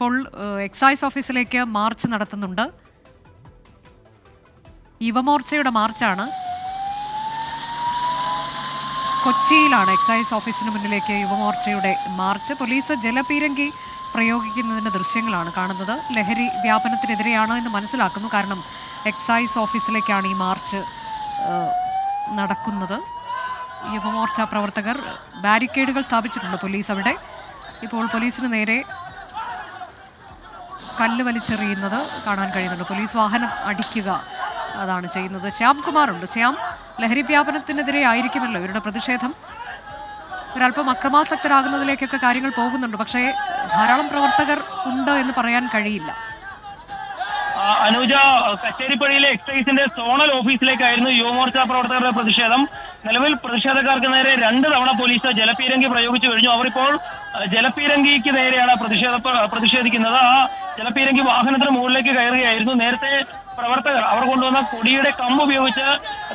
ഇപ്പോൾ എക്സൈസ് ഓഫീസിലേക്ക് മാർച്ച് നടത്തുന്നുണ്ട്. യുവമോർച്ചയുടെ മാർച്ചാണ്. കൊച്ചിയിലാണ് എക്സൈസ് ഓഫീസിന് മുന്നിലേക്ക് യുവമോർച്ചയുടെ മാർച്ച്. പോലീസ് ജലപീരങ്കി പ്രയോഗിക്കുന്നതിൻ്റെ ദൃശ്യങ്ങളാണ് കാണുന്നത്. ലഹരി വ്യാപനത്തിനെതിരെയാണ് എന്ന് മനസ്സിലാക്കുന്നു. കാരണം എക്സൈസ് ഓഫീസിലേക്കാണ് ഈ മാർച്ച് നടക്കുന്നത്. യുവമോർച്ച പ്രവർത്തകർ ബാരിക്കേഡുകൾ സ്ഥാപിച്ചിട്ടുണ്ട് പോലീസ് അവിടെ. ഇപ്പോൾ പോലീസിന് നേരെ കല്ല് വലിച്ചെറിയുന്നത് കാണാൻ കഴിയുന്നുണ്ട്. പോലീസ് വാഹനം അടിക്കുക അതാണ് ചെയ്യുന്നത്. ശ്യാംകുമാറുണ്ട്. ശ്യാം, ലഹരി വ്യാപനത്തിനെതിരെ ആയിരിക്കുമല്ലോ ഇവരുടെ പ്രതിഷേധം. ഒരല്പം അക്രമാസക്തരാകുന്നതിലേക്കൊക്കെ കാര്യങ്ങൾ പോകുന്നുണ്ട്. പക്ഷേ ധാരാളം പ്രവർത്തകർ ഉണ്ട് എന്ന് പറയാൻ കഴിയില്ല. അനുജ, കച്ചേരിപ്പടിയിലെ എക്സൈസിന്റെ സോണൽ ഓഫീസിലേക്കായിരുന്നു യുവമോർച്ച പ്രവർത്തകരുടെ പ്രതിഷേധം. നിലവിൽ പ്രതിഷേധക്കാർക്ക് നേരെ 2 തവണ പോലീസ് ജലപീരങ്കി പ്രയോഗിച്ചു കഴിഞ്ഞു. അവർ ഇപ്പോൾ ജലപീരങ്കിക്ക് നേരെയാണ് പ്രതിഷേധിക്കുന്നത്. ആ ജലപീരങ്കി വാഹനത്തിന് മുകളിലേക്ക് കയറുകയായിരുന്നു. നേരത്തെ പ്രവർത്തകർ അവർ കൊണ്ടുവന്ന കൊടിയുടെ കമ്പ് ഉപയോഗിച്ച്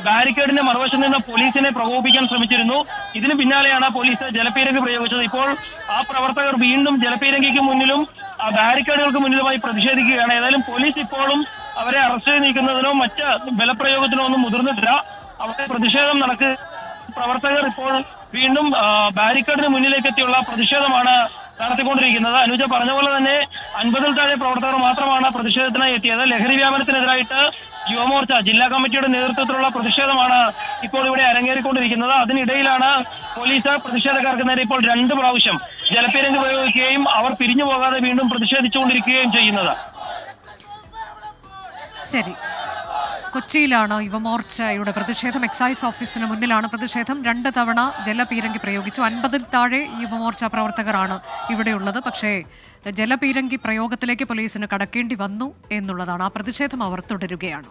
ബാരിക്കേഡിന്റെ മറുവശം നിന്ന് പോലീസിനെ പ്രകോപിപ്പിക്കാൻ ശ്രമിച്ചിരുന്നു. ഇതിന് പിന്നാലെയാണ് പോലീസ് ജലപീരങ്കി പ്രയോഗിച്ചത്. ഇപ്പോൾ ആ പ്രവർത്തകർ വീണ്ടും ജലപീരങ്കിക്ക് മുന്നിലും ബാരിക്കേഡുകൾക്ക് മുന്നിലുമായി പ്രതിഷേധിക്കുകയാണ്. ഏതായാലും പോലീസ് ഇപ്പോഴും അവരെ അറസ്റ്റ് ചെയ്ത് നീക്കുന്നതിനോ മറ്റ് ബലപ്രയോഗത്തിനോ ഒന്നും മുതിർന്നിട്ടില്ല. അവിടെ പ്രതിഷേധം പ്രവർത്തകർ ഇപ്പോൾ വീണ്ടും ബാരിക്കേഡിന് മുന്നിലേക്ക് എത്തിയുള്ള പ്രതിഷേധമാണ് നടത്തിക്കൊണ്ടിരിക്കുന്നത്. അനുജ പറഞ്ഞ പോലെ തന്നെ 50-ൽ താഴെ പ്രവർത്തകർ മാത്രമാണ് പ്രതിഷേധത്തിനായി എത്തിയത്. ലഹരി വ്യാപനത്തിനെതിരായിട്ട് യുവമോർച്ച ജില്ലാ കമ്മിറ്റിയുടെ നേതൃത്വത്തിലുള്ള പ്രതിഷേധമാണ് ഇപ്പോൾ ഇവിടെ അരങ്ങേറിക്കൊണ്ടിരിക്കുന്നത്. അതിനിടയിലാണ് പോലീസ് പ്രതിഷേധക്കാർക്ക് നേരെ ഇപ്പോൾ 2 പ്രാവശ്യം ജലപീരങ്കി പ്രയോഗിക്കുകയും അവർ പിരിഞ്ഞു പോകാതെ വീണ്ടും പ്രതിഷേധിച്ചുകൊണ്ടിരിക്കുകയും ചെയ്യുന്നത്. ശരി, കൊച്ചിയിലാണ് യുവമോർച്ചയുടെ പ്രതിഷേധം. എക്സൈസ് ഓഫീസിന് മുന്നിലാണ് പ്രതിഷേധം. 2 തവണ ജലപീരങ്കി പ്രയോഗിച്ചു. 50-ൽ താഴെ യുവമോർച്ച പ്രവർത്തകരാണ് ഇവിടെയുള്ളത്. പക്ഷേ ജലപീരങ്കി പ്രയോഗത്തിലേക്ക് പോലീസിന് കടക്കേണ്ടി വന്നു എന്നുള്ളതാണ്. ആ പ്രതിഷേധം അവർ തുടരുകയാണ്.